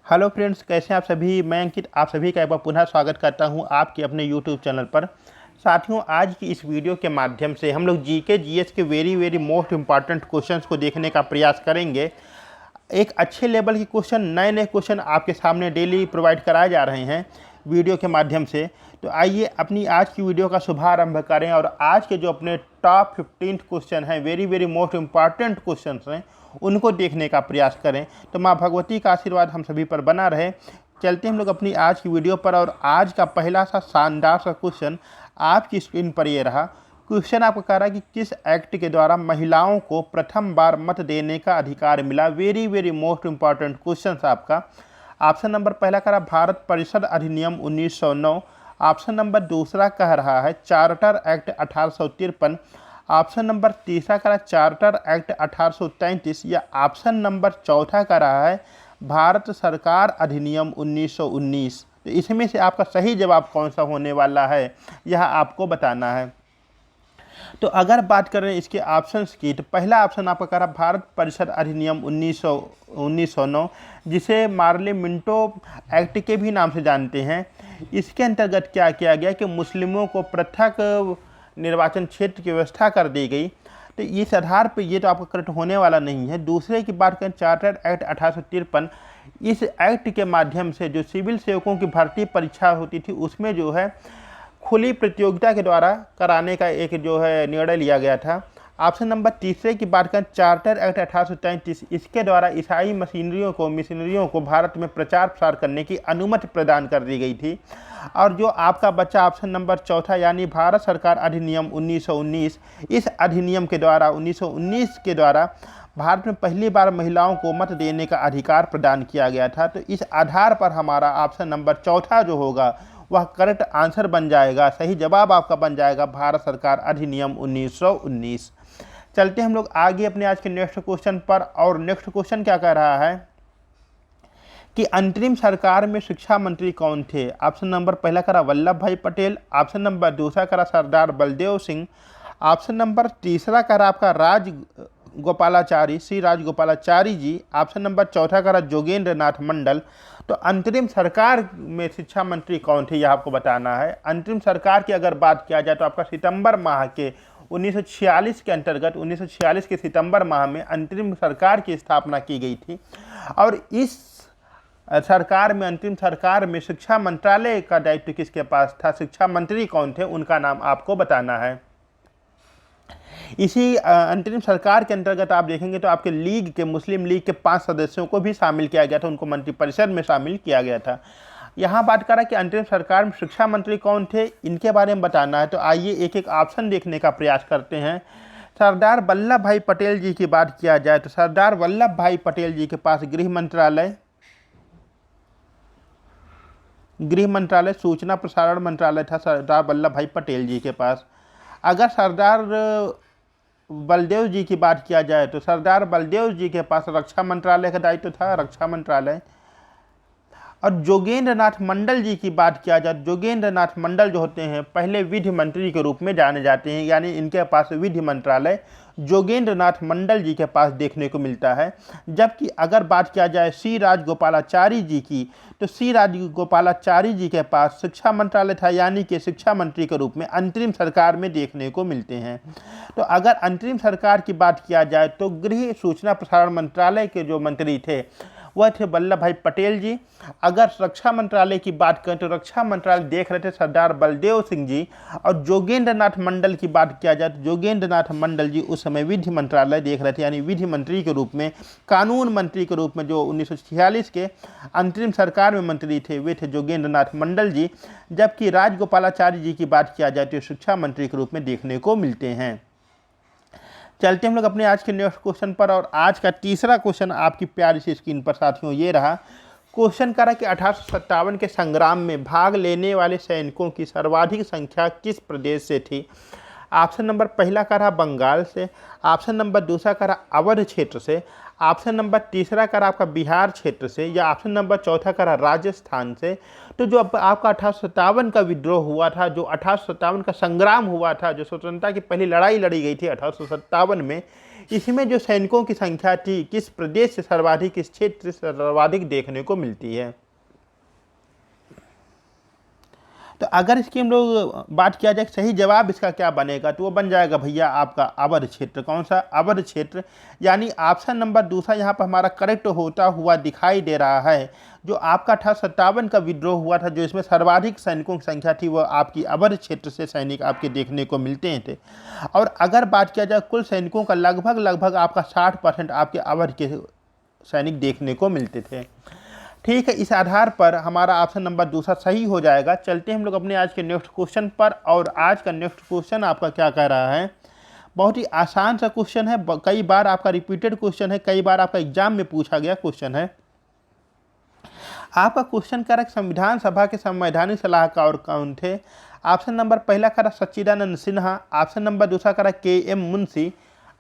Hello friends, कैसे हैं आप सभी। मैं अंकित आप सभी का एक बार पुनः स्वागत करता हूं आपके अपने यूट्यूब चैनल पर। साथियों, आज की इस वीडियो के माध्यम से हम लोग जीके जीएस के वेरी मोस्ट इम्पॉर्टेंट क्वेश्चंस को देखने का प्रयास करेंगे। एक अच्छे लेवल के क्वेश्चन, नए नए क्वेश्चन आपके सामने डेली प्रोवाइड कराए जा रहे हैं वीडियो के माध्यम से। तो आइए अपनी आज की वीडियो का शुभारंभ करें और आज के जो अपने टॉप 15 क्वेश्चन हैं, वेरी मोस्ट इम्पॉर्टेंट क्वेश्चन हैं, उनको देखने का प्रयास करें। तो माँ भगवती का आशीर्वाद हम सभी पर बना रहे। चलते हम लोग अपनी आज की वीडियो पर। और आज का पहला सा शानदार सा क्वेश्चन आपकी स्क्रीन पर ये रहा। क्वेश्चन आपको कह रहा है कि किस एक्ट के द्वारा महिलाओं को प्रथम बार मत देने का अधिकार मिला। वेरी मोस्ट इम्पॉर्टेंट क्वेश्चन आपका। ऑप्शन नंबर पहला कह रहा भारत परिषद अधिनियम 1909। ऑप्शन नंबर दूसरा कह रहा है चार्टर एक्ट 1853। ऑप्शन नंबर तीसरा कह रहा है चार्टर एक्ट 1833 या ऑप्शन नंबर चौथा कह रहा है भारत सरकार अधिनियम 1919। तो इसमें से आपका सही जवाब कौन सा होने वाला है, यह आपको बताना है। तो अगर बात करें इसके ऑप्शंस की, तो पहला ऑप्शन आपका कह रहा भारत परिषद अधिनियम 1909, जिसे मार्ले मिंटो एक्ट के भी नाम से जानते हैं। इसके अंतर्गत क्या किया गया कि मुस्लिमों को पृथक निर्वाचन क्षेत्र की व्यवस्था कर दी गई। तो इस आधार पर ये तो आपका करेक्ट होने वाला नहीं है। दूसरे की बात करें चार्टर एक्ट 1853, इस एक्ट के माध्यम से जो सिविल सेवकों की भर्ती परीक्षा होती थी उसमें जो है खुली प्रतियोगिता के द्वारा कराने का एक जो है निर्णय लिया गया था। ऑप्शन नंबर तीसरे की बात करें चार्टर एक्ट 1833, इसके द्वारा ईसाई मिशनरियों को भारत में प्रचार प्रसार करने की अनुमति प्रदान कर दी गई थी। और जो आपका बच्चा ऑप्शन नंबर चौथा यानी भारत सरकार अधिनियम 1919, इस अधिनियम के द्वारा 1919 के द्वारा भारत में पहली बार महिलाओं को मत देने का अधिकार प्रदान किया गया था। तो इस आधार पर हमारा ऑप्शन नंबर चौथा जो होगा वह करेक्ट आंसर बन जाएगा, सही जवाब आपका बन जाएगा भारत सरकार अधिनियम 1919। चलते हम लोग आगे अपने आज के नेक्स्ट क्वेश्चन पर। और नेक्स्ट क्वेश्चन क्या कह रहा है कि अंतरिम सरकार में शिक्षा मंत्री कौन थे। ऑप्शन नंबर पहला करा वल्लभ भाई पटेल। ऑप्शन नंबर दूसरा करा सरदार बलदेव सिंह। ऑप्शन नंबर तीसरा करा आपका श्री राजगोपालाचारी जी। ऑप्शन नंबर चौथा करा जोगेंद्र नाथ मंडल। तो अंतरिम सरकार में शिक्षा मंत्री कौन थे, यह आपको बताना है। अंतरिम सरकार की अगर बात किया जाए तो आपका सितंबर माह के 1946 के अंतर्गत 1946 के सितंबर माह में अंतरिम सरकार की स्थापना की गई थी। और इस सरकार में, अंतरिम सरकार में शिक्षा मंत्रालय का दायित्व किसके पास था, शिक्षा मंत्री कौन थे, उनका नाम आपको बताना है। इसी अंतरिम सरकार के अंतर्गत आप देखेंगे तो आपके मुस्लिम लीग के 5 सदस्यों को भी शामिल किया गया था, उनको मंत्रिपरिषद में शामिल किया गया था। यहाँ बात करा कि अंतरिम सरकार में शिक्षा मंत्री कौन थे, इनके बारे में बताना है। तो आइए एक एक ऑप्शन देखने का प्रयास करते हैं। सरदार वल्लभ भाई पटेल जी की बात किया जाए तो सरदार वल्लभ भाई पटेल जी के पास गृह मंत्रालय, सूचना प्रसारण मंत्रालय था सरदार वल्लभ भाई पटेल जी के पास। अगर सरदार बलदेव जी की बात किया जाए तो सरदार बलदेव जी के पास रक्षा मंत्रालय का दायित्व था, रक्षा मंत्रालय। और जोगेंद्र नाथ मंडल जी की बात किया जाए, जोगेंद्र नाथ मंडल जो होते हैं पहले विधि मंत्री के रूप में जाने जाते हैं, यानी इनके पास विधि मंत्रालय जोगेंद्र नाथ मंडल जी के पास देखने को मिलता है। जबकि अगर बात किया जाए श्री राजगोपालाचारी जी की, तो श्री राजगोपालाचारी जी के पास शिक्षा मंत्रालय था, यानी कि शिक्षा मंत्री के रूप में अंतरिम सरकार में देखने को मिलते हैं। तो अगर अंतरिम सरकार की बात किया जाए तो गृह सूचना प्रसारण मंत्रालय के जो मंत्री थे वह थे वल्लभ भाई पटेल जी। अगर रक्षा मंत्रालय की बात करें तो रक्षा मंत्रालय देख रहे थे सरदार बलदेव सिंह जी। और जोगेंद्र नाथ मंडल की बात किया जाए तो जोगेंद्र नाथ मंडल जी उस समय विधि मंत्रालय देख रहे थे, यानी विधि मंत्री के रूप में, कानून मंत्री के रूप में जो 1946 के अंतरिम सरकार में मंत्री थे वे थे जोगेंद्र नाथ मंडल जी। जबकि राजगोपालाचारी जी की बात किया जाए तो शिक्षा मंत्री के रूप में देखने को मिलते हैं। चलते हम लोग अपने आज के नेक्स्ट क्वेश्चन पर। और आज का तीसरा क्वेश्चन आपकी प्यारी सी स्क्रीन पर साथियों ये रहा। क्वेश्चन करा कि 1857 के संग्राम में भाग लेने वाले सैनिकों की सर्वाधिक संख्या किस प्रदेश से थी। ऑप्शन नंबर पहला करा बंगाल से। ऑप्शन नंबर दूसरा करा अवध क्षेत्र से। ऑप्शन नंबर तीसरा करा आपका बिहार क्षेत्र से, या ऑप्शन नंबर चौथा करा राजस्थान से। तो जो आपका 1857 का विद्रोह हुआ था, जो 1857 का संग्राम हुआ था, जो स्वतंत्रता की पहली लड़ाई लड़ी गई थी 1857 में, इसमें जो सैनिकों की संख्या थी किस प्रदेश से सर्वाधिक, किस क्षेत्र से सर्वाधिक देखने को मिलती है। तो अगर इसकी हम लोग बात किया जाए सही जवाब इसका क्या बनेगा, तो वो बन जाएगा भैया आपका अवध क्षेत्र। कौन सा? अवध क्षेत्र। यानी ऑप्शन नंबर दूसरा यहाँ पर हमारा करेक्ट होता हुआ दिखाई दे रहा है। जो आपका 1857 का विद्रोह हुआ था, जो इसमें सर्वाधिक सैनिकों की संख्या थी, वह आपकी अवध क्षेत्र से सैनिक आपके देखने को मिलते थे। और अगर बात किया जाए कुल सैनिकों का, लगभग आपका 60% आपके अवध के सैनिक देखने को मिलते थे। ठीक है, इस आधार पर हमारा ऑप्शन नंबर दूसरा सही हो जाएगा। चलते हैं हम लोग अपने आज के नेक्स्ट क्वेश्चन पर। और आज का नेक्स्ट क्वेश्चन आपका क्या कह रहा है, बहुत ही आसान सा क्वेश्चन है, कई बार आपका रिपीटेड क्वेश्चन है, कई बार आपका एग्जाम में पूछा गया क्वेश्चन है। आपका क्वेश्चन कह रहा है संविधान सभा के संवैधानिक सलाहकार कौन थे। ऑप्शन नंबर पहला कह रहा सच्चिदानंद सिन्हा, ऑप्शन नंबर दूसरा कह रहा KM मुंशी,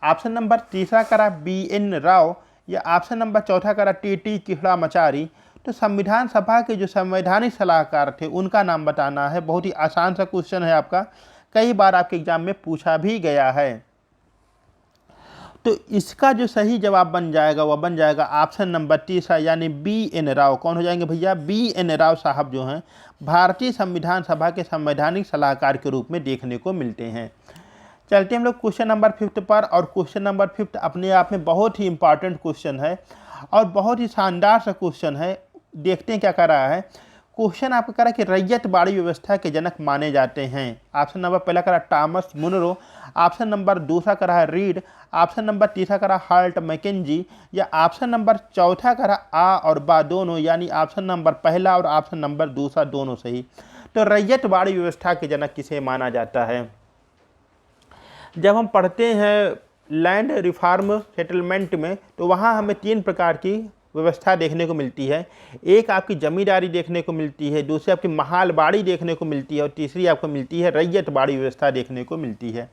ऑप्शन नंबर तीसरा कह रहा BN राव, या ऑप्शन नंबर चौथा कह रहा TT किहड़ामाचारी। तो संविधान सभा के जो संवैधानिक सलाहकार थे उनका नाम बताना है। बहुत ही आसान सा क्वेश्चन है आपका, कई बार आपके एग्जाम में पूछा भी गया है। तो इसका जो सही जवाब बन जाएगा वह बन जाएगा ऑप्शन नंबर तीसरा, यानी BN राव। कौन हो जाएंगे भैया? BN राव साहब जो हैं भारतीय संविधान सभा के संवैधानिक सलाहकार के रूप में देखने को मिलते हैं। चलते हम लोग क्वेश्चन नंबर 5 पर। और क्वेश्चन नंबर 5 अपने आप में बहुत ही इंपॉर्टेंट क्वेश्चन है और बहुत ही शानदार सा क्वेश्चन है। देखते हैं क्या कर रहा है क्वेश्चन। आपका कह रहा है कि रैयतवाड़ी व्यवस्था के जनक माने जाते हैं। ऑप्शन नंबर पहला कह रहा टॉमस मुनरो, ऑप्शन नंबर दूसरा कह रहा है रीड, ऑप्शन नंबर तीसरा कह रहा हार्ट मैकेंजी, या ऑप्शन नंबर चौथा कह रहा आ और बा दोनों, यानी ऑप्शन नंबर पहला और ऑप्शन नंबर दूसरा दोनों सही। तो रैयतवाड़ी व्यवस्था के जनक किसे माना जाता है? जब हम पढ़ते हैं लैंड रिफॉर्म सेटलमेंट में, तो वहाँ हमें 3 प्रकार की व्यवस्था देखने को मिलती है। एक आपकी जमींदारी देखने को मिलती है, दूसरी आपकी महालबाड़ी देखने को मिलती है, और तीसरी आपको मिलती है रैयतवाड़ी व्यवस्था देखने को मिलती है।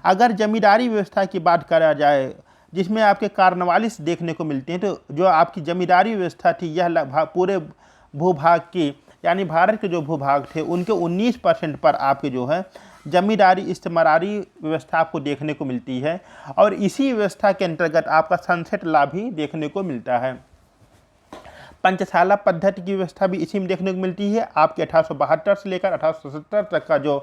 अगर जमींदारी व्यवस्था की बात करा जाए, जिसमें आपके कार्नवालिस देखने को मिलते हैं, तो जो आपकी जमींदारी व्यवस्था थी यह पूरे भूभाग की, यानी भारत के जो भूभाग थे उनके 19% पर आपके जो है जमींदारी इस्तेमारी व्यवस्था आपको देखने को मिलती है। और इसी व्यवस्था के अंतर्गत आपका सनसेट लॉ भी देखने को मिलता है। पंचशाला पद्धति की व्यवस्था भी इसी में देखने को मिलती है। आपके 1872 से लेकर 1870 तक का जो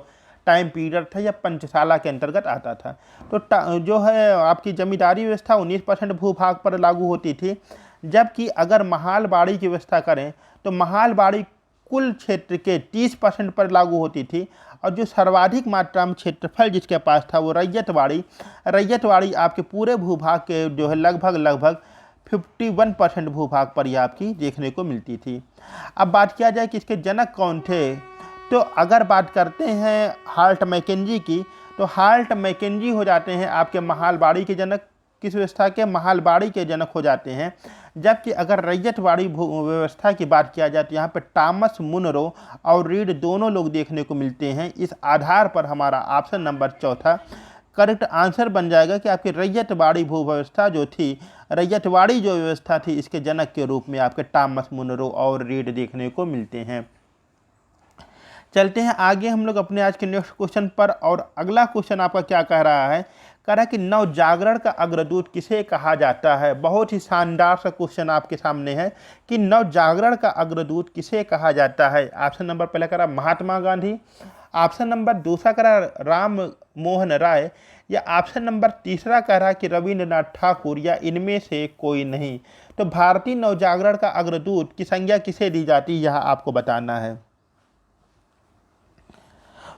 टाइम पीरियड था यह पंचशाला के अंतर्गत आता था। तो जो है आपकी जमींदारी व्यवस्था 19% भूभाग पर लागू होती थी, जबकि अगर महालबाड़ी की व्यवस्था करें तो महालबाड़ी कुल क्षेत्र के 30% पर लागू होती थी। और जो सर्वाधिक मात्रा में क्षेत्रफल जिसके पास था वो रैयतवाड़ी आपके पूरे भूभाग के जो है लगभग 51% भूभाग पर यह आपकी देखने को मिलती थी। अब बात किया जाए कि इसके जनक कौन थे, तो अगर बात करते हैं हार्ट मैकेंजी की, तो हार्ट मैकेंजी हो जाते हैं आपके महालबाड़ी के जनक। किस व्यवस्था के? महालबाड़ी के जनक हो जाते हैं। जबकि अगर रैयतवाड़ी व्यवस्था की बात किया जाए तो यहाँ पर टॉमस मुनरो और रीड दोनों लोग देखने को मिलते हैं। इस आधार पर हमारा ऑप्शन नंबर चौथा करेक्ट आंसर बन जाएगा कि आपकी रैयतवाड़ी भू व्यवस्था जो थी, रैयतवाड़ी जो व्यवस्था थी, इसके जनक के रूप में आपके टॉमस मुनरो और रीड देखने को मिलते हैं। चलते हैं आगे हम लोग अपने आज के नेक्स्ट क्वेश्चन पर। और अगला क्वेश्चन आपका क्या कह रहा है, कह रहा है कि नवजागरण का अग्रदूत किसे कहा जाता है। बहुत ही शानदार सा क्वेश्चन आपके सामने है कि नवजागरण का अग्रदूत किसे कहा जाता है। ऑप्शन नंबर पहला कह रहा महात्मा गांधी, ऑप्शन नंबर दूसरा कह रहा राम मोहन राय, या ऑप्शन नंबर तीसरा कह रहा कि रविंद्रनाथ ठाकुर, या इनमें से कोई नहीं। तो भारतीय नवजागरण का अग्रदूत की संज्ञा किसे दी जाती है, यह आपको बताना है।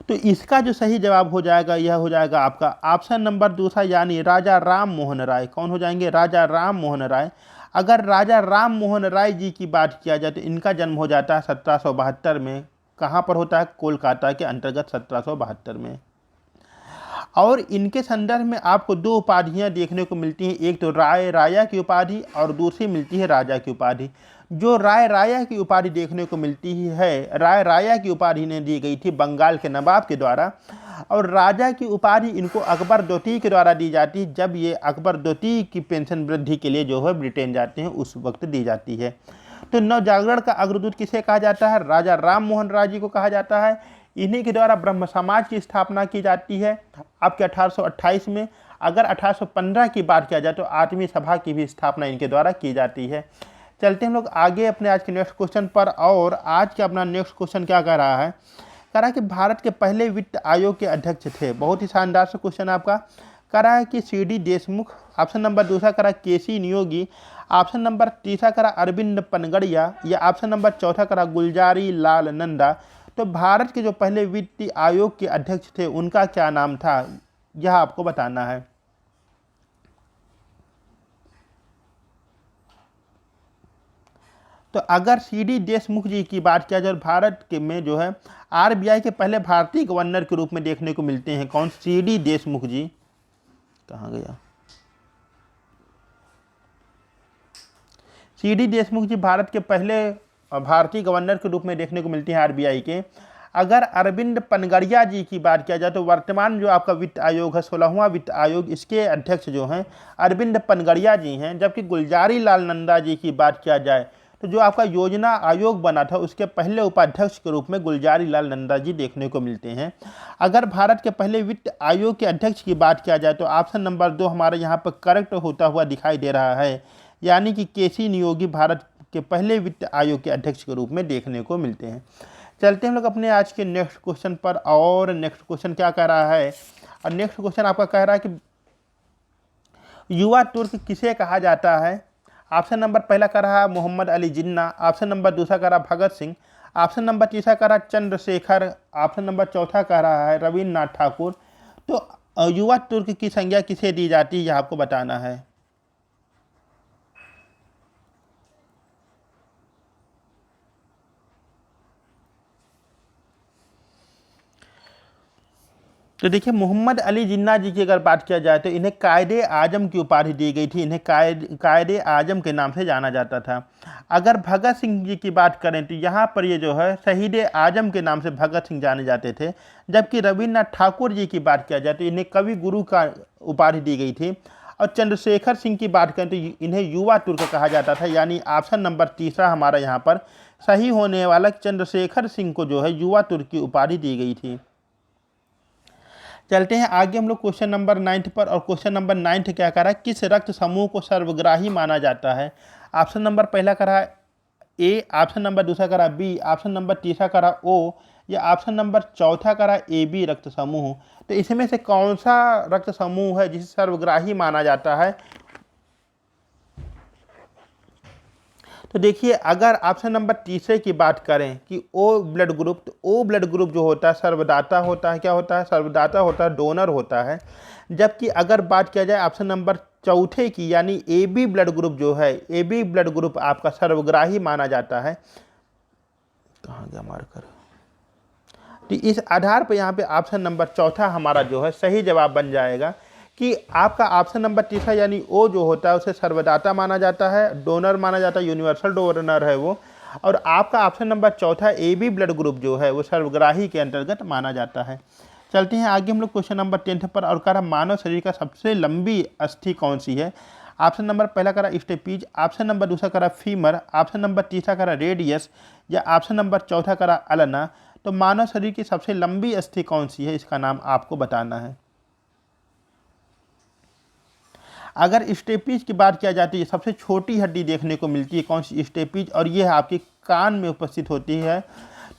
तो इसका जो सही जवाब हो जाएगा यह हो जाएगा आपका ऑप्शन नंबर दूसरा, यानी राजा राम मोहन राय। कौन हो जाएंगे? राजा राम मोहन राय। अगर राजा राम मोहन राय जी की बात किया जाए तो इनका जन्म हो जाता है 1772 में। कहाँ पर होता है? कोलकाता के अंतर्गत 1772 में। और इनके संदर्भ में आपको 2 उपाधियाँ देखने को मिलती हैं, एक तो राय राया की उपाधि और दूसरी मिलती है राजा की उपाधि। जो राय राया की उपाधि देखने को मिलती है, राय राया की उपाधि ने दी गई थी बंगाल के नवाब के द्वारा, और राजा की उपाधि इनको अकबर द्वितीय के द्वारा दी जाती है, जब ये अकबर द्वितीय की पेंशन वृद्धि के लिए जो है ब्रिटेन जाते हैं उस वक्त दी जाती है। तो नवजागरण का अग्रदूत किसे कहा जाता है? राजा राम मोहन राय जी को कहा जाता है। इन्हीं के द्वारा ब्रह्म समाज की स्थापना की जाती है आपके 1828 में। अगर 1815 की बात किया जाए तो 8वीं सभा की भी स्थापना इनके द्वारा की जाती है। चलते हम लोग आगे अपने आज के नेक्स्ट क्वेश्चन पर। और आज का अपना नेक्स्ट क्वेश्चन क्या कह रहा है, कह रहा है कि भारत के पहले वित्त आयोग के अध्यक्ष थे। बहुत ही शानदार से क्वेश्चन आपका। कह रहा है कि CD देशमुख, ऑप्शन नंबर दूसरा कह रहा KC नियोगी, ऑप्शन नंबर तीसरा कह रहा अरविंद पनगड़िया, या ऑप्शन नंबर चौथा कह रहा गुलजारी लाल नंदा। तो भारत के जो पहले वित्त आयोग के अध्यक्ष थे उनका क्या नाम था, यह आपको बताना है। तो अगर CD देशमुख जी की बात किया जाए, भारत के में जो है RBI के पहले भारतीय गवर्नर के रूप में देखने को मिलते हैं। कौन? CD देशमुख जी। कहाँ गया? CD देशमुख जी भारत के पहले भारतीय गवर्नर के रूप में देखने को मिलती हैं RBI के। अगर अरविंद पनगड़िया जी की बात किया जाए तो वर्तमान जो आपका वित्त आयोग है 16वां वित्त आयोग, इसके अध्यक्ष जो हैं अरविंद पनगड़िया जी हैं। जबकि गुलजारी लाल नंदा जी की बात किया जाए तो जो आपका योजना आयोग बना था उसके पहले उपाध्यक्ष के रूप में गुलजारी लाल नंदा जी देखने को मिलते हैं। अगर भारत के पहले वित्त आयोग के अध्यक्ष की बात किया जाए तो ऑप्शन नंबर 2 हमारे यहाँ पर करेक्ट होता हुआ दिखाई दे रहा है, यानी कि KC नियोगी भारत के पहले वित्त आयोग के अध्यक्ष के रूप में देखने को मिलते हैं। चलते हम लोग अपने आज के नेक्स्ट क्वेश्चन पर। और नेक्स्ट क्वेश्चन क्या कह रहा है, और नेक्स्ट क्वेश्चन आपका कह रहा है कि युवा तुर्क किसे कहा जाता है। ऑप्शन नंबर पहला कह रहा है मोहम्मद अली जिन्ना, ऑप्शन नंबर दूसरा कह रहा भगत सिंह, ऑप्शन नंबर तीसरा कह रहा चंद्रशेखर, ऑप्शन नंबर चौथा कह रहा है रविन्द्रनाथ ठाकुर। तो युवा तुर्क की संज्ञा किसे दी जाती है, यह आपको बताना है। तो देखिए मोहम्मद अली जिन्ना जी की अगर बात किया जाए तो इन्हें कायदे आजम की उपाधि दी गई थी। इन्हें कायदे आजम के नाम से जाना जाता था। अगर भगत सिंह जी की बात करें तो यहाँ पर ये जो है शहीद आजम के नाम से भगत सिंह जाने जाते थे। जबकि रविन्द्रनाथ ठाकुर जी की बात किया जाए तो इन्हें कवि गुरु का उपाधि दी गई थी। और चंद्रशेखर सिंह की बात करें तो इन्हें युवा तुर्क कहा जाता था। यानी ऑप्शन नंबर तीसरा हमारा यहाँ पर सही होने वाला, चंद्रशेखर सिंह को जो है युवा तुर्क की उपाधि दी गई थी। चलते हैं आगे हम लोग क्वेश्चन नंबर 9 पर। और क्वेश्चन नंबर 9 क्या कह रहा है, किस रक्त समूह को सर्वग्राही माना जाता है। ऑप्शन नंबर पहला कह रहा है A, ऑप्शन नंबर दूसरा कह रहा है B, ऑप्शन नंबर तीसरा कह रहा O, या ऑप्शन नंबर चौथा कह रहा है AB रक्त समूह। तो इसमें से कौन सा रक्त समूह है जिसे सर्वग्राही माना जाता है। तो देखिए अगर ऑप्शन नंबर तीसरे की बात करें कि O ब्लड ग्रुप, तो O ब्लड ग्रुप जो होता है सर्वदाता होता है। क्या होता है? सर्वदाता होता है, डोनर होता है। जबकि अगर बात किया जाए ऑप्शन नंबर चौथे की, यानी AB ब्लड ग्रुप जो है, AB ब्लड ग्रुप आपका सर्वग्राही माना जाता है। कहाँ गया मार्कर? तो इस आधार पर यहाँ पे ऑप्शन नंबर चौथा हमारा जो है सही जवाब बन जाएगा कि आपका ऑप्शन नंबर तीसरा यानी O जो होता है उसे सर्वदाता माना जाता है, डोनर माना जाता है, यूनिवर्सल डोनर है वो। और आपका ऑप्शन नंबर चौथा AB ब्लड ग्रुप जो है वो सर्वग्राही के अंतर्गत माना जाता है। चलते हैं आगे हम लोग क्वेश्चन नंबर 10 पर। और कह रहा मानव शरीर का सबसे लंबी अस्थि कौन सी है। ऑप्शन नंबर पहला कह रहा स्टेपीज, ऑप्शन नंबर दूसरा कह रहा फीमर, ऑप्शन नंबर तीसरा कह रहा रेडियस, या ऑप्शन नंबर चौथा कह रहा अल्ना। तो मानव शरीर की सबसे लंबी अस्थि कौन सी है, इसका नाम आपको बताना है। अगर स्टेपीज की बात किया जाती है, सबसे छोटी हड्डी देखने को मिलती है कौन सी, स्टेपीज, और ये आपके कान में उपस्थित होती है।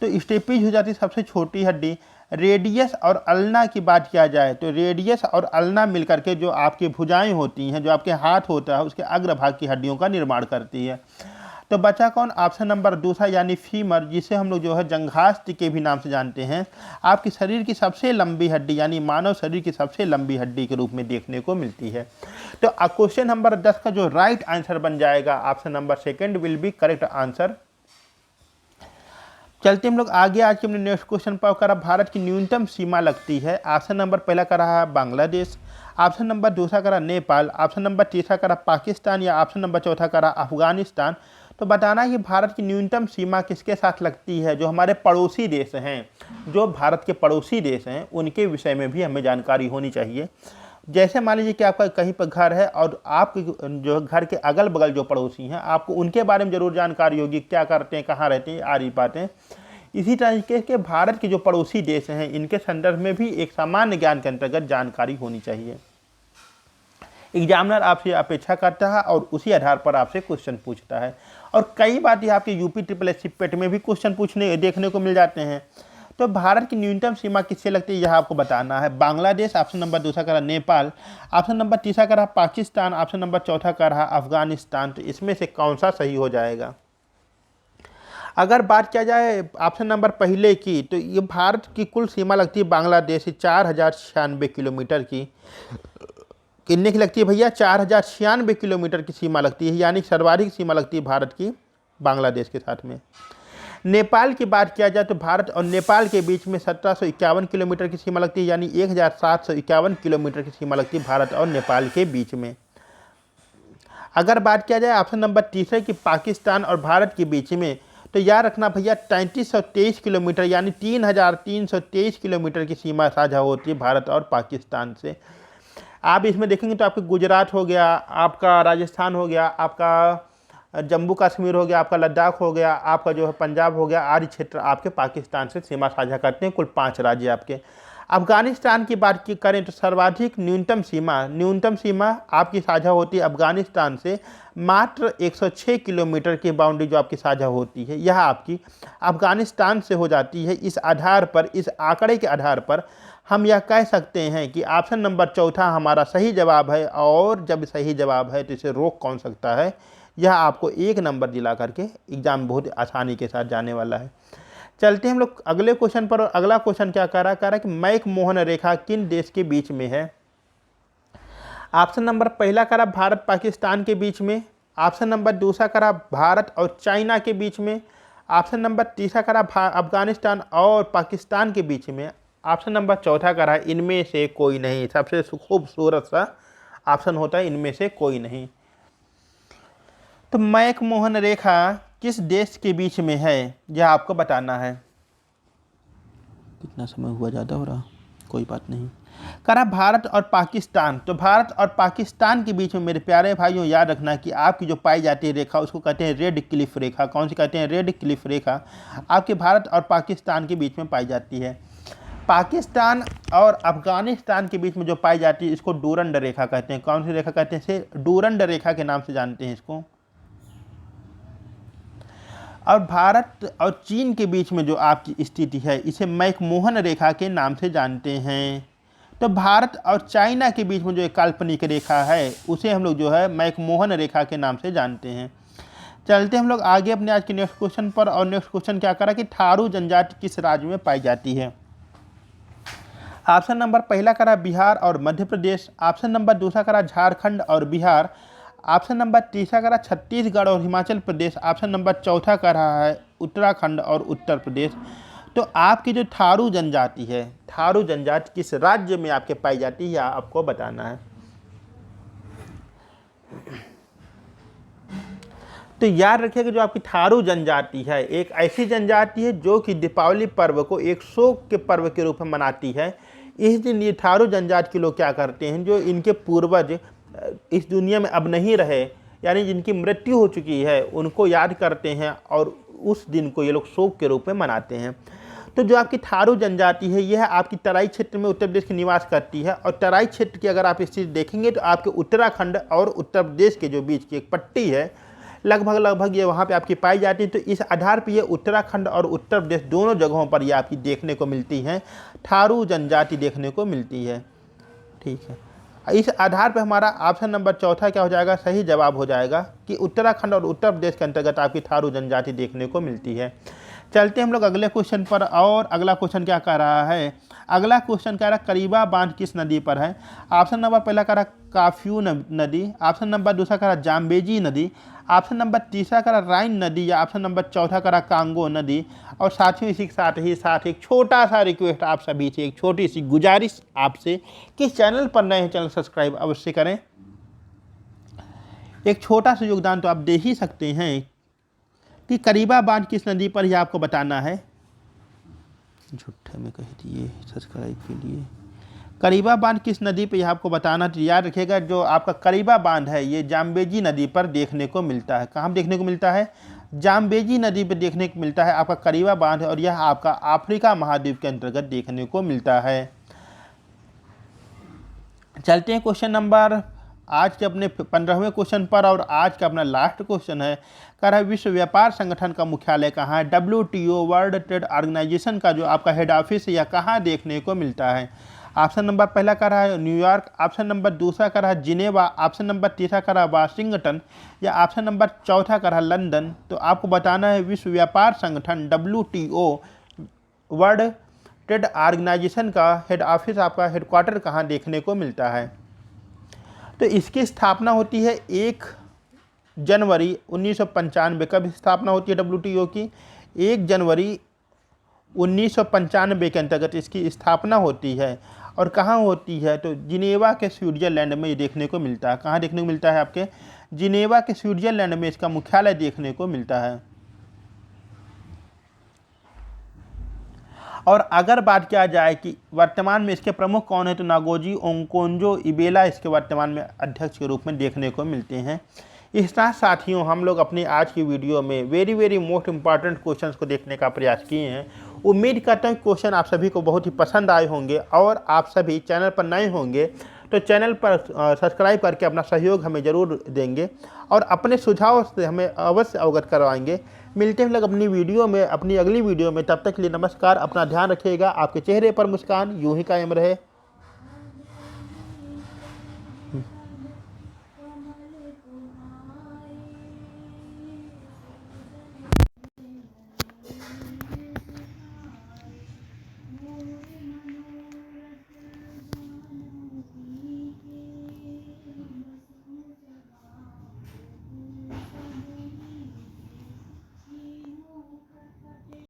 तो स्टेपीज हो जाती है सबसे छोटी हड्डी। रेडियस और अल्ना की बात किया जाए तो रेडियस और अल्ना मिलकर के जो आपकी भुजाएं होती हैं, जो आपके हाथ होता है, उसके अग्रभाग की हड्डियों का निर्माण करती है। तो बचा कौन? ऑप्शन नंबर दूसरा यानी फीमर, जिसे हम लोग जो है जंघास्त्र के भी नाम से जानते हैं। आपकी शरीर की सबसे लंबी हड्डी यानी मानव शरीर की सबसे लंबी हड्डी के रूप में देखने को मिलती है। तो क्वेश्चन नंबर 10 का जो राइट आंसर बन जाएगा option number second will be correct answer. चलते हम लोग आगे आज के अपने नेक्स्ट क्वेश्चन पर। करा भारत की न्यूनतम सीमा लगती है। ऑप्शन नंबर पहला करा है बांग्लादेश, ऑप्शन नंबर दूसरा करा नेपाल, ऑप्शन नंबर तीसरा करा पाकिस्तान, या ऑप्शन नंबर चौथा करा अफगानिस्तान। तो बताना है कि भारत की न्यूनतम सीमा किसके साथ लगती है। जो हमारे पड़ोसी देश हैं, जो भारत के पड़ोसी देश हैं, उनके विषय में भी हमें जानकारी होनी चाहिए। जैसे मान लीजिए कि आपका कहीं पर घर है और आपके जो घर के अगल बगल जो पड़ोसी हैं, आपको उनके बारे में ज़रूर जानकारी होगी, क्या करते हैं, कहाँ रहते हैं, आ रही बातें। इसी तरीके के भारत के जो पड़ोसी देश हैं, इनके संदर्भ में भी एक सामान्य ज्ञान के अंतर्गत जानकारी होनी चाहिए। एग्जामिनर आपसे अपेक्षा करता है और उसी आधार पर आपसे क्वेश्चन पूछता है। और कई बार ये आपके यूपी SSSC पेट में भी क्वेश्चन देखने को मिल जाते हैं। तो भारत की न्यूनतम सीमा किससे लगती है, यह आपको बताना है। बांग्लादेश, ऑप्शन नंबर दूसरा का रहा नेपाल, ऑप्शन नंबर तीसरा का रहा पाकिस्तान, ऑप्शन नंबर चौथा का रहा अफगानिस्तान। तो इसमें से कौन सा सही हो जाएगा। अगर बात किया जाए ऑप्शन नंबर पहले की, तो ये भारत की कुल सीमा लगती है बांग्लादेश से 4096 किलोमीटर की। कितने की लगती है भैया, 4096 किलोमीटर की सीमा लगती है, यानी सर्वाधिक सीमा लगती है भारत की बांग्लादेश के साथ में। नेपाल की बात किया जाए तो भारत और नेपाल के बीच में 1751 किलोमीटर की सीमा लगती है, यानी 1751 किलोमीटर की सीमा लगती है भारत और नेपाल के बीच में। अगर बात किया जाए ऑप्शन नंबर तीसरे की पाकिस्तान और भारत के बीच में, तो याद रखना भैया 3323 किलोमीटर यानी 3323 किलोमीटर की सीमा साझा होती है भारत और पाकिस्तान से। आप इसमें देखेंगे तो आपके गुजरात हो गया, आपका राजस्थान हो गया, आपका जम्मू कश्मीर हो गया, आपका लद्दाख हो गया, आपका जो है पंजाब हो गया, आदि क्षेत्र आपके पाकिस्तान से सीमा साझा करते हैं। कुल 5 राज्य आपके। अफगानिस्तान की बात की करें तो सर्वाधिक न्यूनतम सीमा आपकी साझा होती है अफगानिस्तान से मात्र 106 किलोमीटर की बाउंड्री जो आपकी साझा होती है, यह आपकी अफगानिस्तान से हो जाती है। इस आधार पर, इस आंकड़े के आधार पर हम यह कह सकते हैं कि ऑप्शन नंबर चौथा हमारा सही जवाब है। और जब सही जवाब है तो इसे रोक कौन सकता है, यह आपको 1 नंबर दिला करके एग्जाम बहुत आसानी के साथ जाने वाला है। चलते हैं हम लोग अगले क्वेश्चन पर। और अगला क्वेश्चन क्या कह रहा है कि मैकमोहन रेखा किन देश के बीच में है। ऑप्शन नंबर पहला कह रहा भारत पाकिस्तान के बीच में, ऑप्शन नंबर दूसरा कह रहा भारत और चाइना के बीच में, ऑप्शन नंबर तीसरा कह रहा अफगानिस्तान और पाकिस्तान के बीच में, ऑप्शन नंबर चौथा कह रहा इनमें से कोई नहीं। सबसे खूबसूरत सा ऑप्शन होता है इनमें से कोई नहीं। तो मैकमोहन रेखा किस देश के बीच में है, यह आपको बताना है। कितना समय हुआ, ज़्यादा हो रहा, कोई बात नहीं। करा भारत और पाकिस्तान। तो भारत और पाकिस्तान के बीच में मेरे प्यारे भाइयों याद रखना कि आपकी जो पाई जाती है रेखा उसको कहते हैं रेड क्लिफ रेखा। कौन सी कहते हैं, रेड क्लिफ रेखा आपके भारत और पाकिस्तान के बीच में पाई जाती है। पाकिस्तान और अफगानिस्तान के बीच में जो पाई जाती है इसको डूरंड रेखा कहते हैं। कौन सी रेखा कहते हैं, इसे डूरंड रेखा के नाम से जानते हैं इसको। और भारत और चीन के बीच में जो आपकी स्थिति है इसे मैकमोहन रेखा के नाम से जानते हैं। तो भारत और चाइना के बीच में जो एक काल्पनिक रेखा है उसे हम लोग जो है मैकमोहन रेखा के नाम से जानते हैं। चलते हम लोग आगे अपने आज के नेक्स्ट क्वेश्चन पर। और नेक्स्ट क्वेश्चन क्या करा कि थारू जनजाति किस राज्य में पाई जाती है। ऑप्शन नंबर पहला करा बिहार और मध्य प्रदेश, ऑप्शन नंबर दूसरा करा झारखंड और बिहार, ऑप्शन नंबर तीसरा का रहा छत्तीसगढ़ और हिमाचल प्रदेश, ऑप्शन नंबर चौथा का रहा है उत्तराखंड और उत्तर प्रदेश। तो आपकी जो थारू जनजाति है, थारू जनजाति किस राज्य में आपके पाई जाती है यह आपको बताना है। तो याद रखिएगा जो आपकी थारू जनजाति है एक ऐसी जनजाति है जो कि दीपावली पर्व को एक शोक के पर्व के रूप में मनाती है। इस दिन ये थारू जनजाति के लोग क्या करते हैं, जो इनके पूर्वज इस दुनिया में अब नहीं रहे यानी जिनकी मृत्यु हो चुकी है उनको याद करते हैं और उस दिन को ये लोग शोक के रूप में मनाते हैं। तो जो आपकी थारू जनजाति है यह आपकी तराई क्षेत्र में उत्तर प्रदेश की निवास करती है। और तराई क्षेत्र की अगर आप स्थिति देखेंगे तो आपके उत्तराखंड और उत्तर प्रदेश के जो बीच की एक पट्टी है लगभग ये वहाँ पे आपकी पाई जाती है। तो इस आधार पर ये उत्तराखंड और उत्तर प्रदेश दोनों जगहों पर ये आपकी देखने को मिलती हैं, थारू जनजाति देखने को मिलती है। ठीक है, इस आधार पर हमारा ऑप्शन नंबर चौथा क्या हो जाएगा, सही जवाब हो जाएगा कि उत्तराखंड और उत्तर प्रदेश के अंतर्गत आपकी थारू जनजाति देखने को मिलती है। चलते हम लोग अगले क्वेश्चन पर। और अगला क्वेश्चन क्या कह रहा है, अगला क्वेश्चन कह रहा है करीबा बांध किस नदी पर है। ऑप्शन नंबर पहला कह रहा काफ्यू नदी, ऑप्शन नंबर दूसरा कह रहा जाम्बेजी नदी, ऑप्शन नंबर तीसरा कह रहा राइन नदी, या ऑप्शन नंबर चौथा कह रहा कांगो नदी। और साथियों इसी के साथ एक छोटा सा रिक्वेस्ट आप सभी से, एक छोटी सी गुजारिश आपसे कि चैनल पर नए हैं चैनल सब्सक्राइब अवश्य करें। एक छोटा सा योगदान तो आप दे ही सकते हैं कि करीबा बांध किस नदी पर यह आपको बताना है। झूठे में कह दिए सब्सक्राइब के लिए। करीबा बांध किस नदी पे यह आपको बताना, तो याद रखिएगा जो आपका करीबा बांध है ये जाम्बेजी नदी पर देखने को मिलता है। कहाँ देखने को मिलता है, जाम्बेजी नदी पर देखने को मिलता है आपका करीबा बांध। और यह आपका अफ्रीका महाद्वीप के अंतर्गत देखने को मिलता है। चलते हैं क्वेश्चन नंबर आज के अपने 15वें क्वेश्चन पर, और आज का अपना लास्ट क्वेश्चन है, कह रहा है विश्व व्यापार संगठन का मुख्यालय कहाँ है। WTO वर्ल्ड ट्रेड ऑर्गेनाइजेशन का जो आपका हेड ऑफिस है यह कहाँ देखने को मिलता है। ऑप्शन नंबर पहला कह रहा है न्यूयॉर्क, ऑप्शन नंबर दूसरा कह रहा है जिनेवा, ऑप्शन नंबर तीसरा कह रहा है वाशिंगटन, या ऑप्शन नंबर चौथा कह रहा है लंदन। तो आपको बताना है विश्व व्यापार संगठन WTO वर्ल्ड ट्रेड ऑर्गेनाइजेशन का हेड ऑफिस, आपका हेडक्वार्टर कहाँ देखने को मिलता है। तो इसकी स्थापना होती है 1 जनवरी 1995। कब स्थापना होती है WTO की? 1 जनवरी 1995 के अंतर्गत इसकी स्थापना होती है। और कहाँ होती है? तो जिनेवा के स्विट्जरलैंड में ये देखने को मिलता है। कहाँ देखने को मिलता है? आपके जिनेवा के स्विट्जरलैंड में इसका मुख्यालय देखने को मिलता है। और अगर बात किया जाए कि वर्तमान में इसके प्रमुख कौन है, तो नागोजी ओकोंजो-इवेला इसके वर्तमान में अध्यक्ष के रूप में देखने को मिलते हैं। इस तरह साथियों हम लोग अपनी आज की वीडियो में वेरी मोस्ट इम्पॉर्टेंट क्वेश्चंस को देखने का प्रयास किए हैं। उम्मीद करता हूँ क्वेश्चन आप सभी को बहुत ही पसंद आए होंगे, और आप सभी चैनल पर नए होंगे तो चैनल पर सब्सक्राइब करके अपना सहयोग हमें ज़रूर देंगे, और अपने सुझाव से हमें अवश्य अवगत करवाएंगे। मिलते हैं लोग अपनी वीडियो में, अपनी अगली वीडियो में। तब तक के लिए नमस्कार, अपना ध्यान रखिएगा, आपके चेहरे पर मुस्कान यूं ही कायम रहे।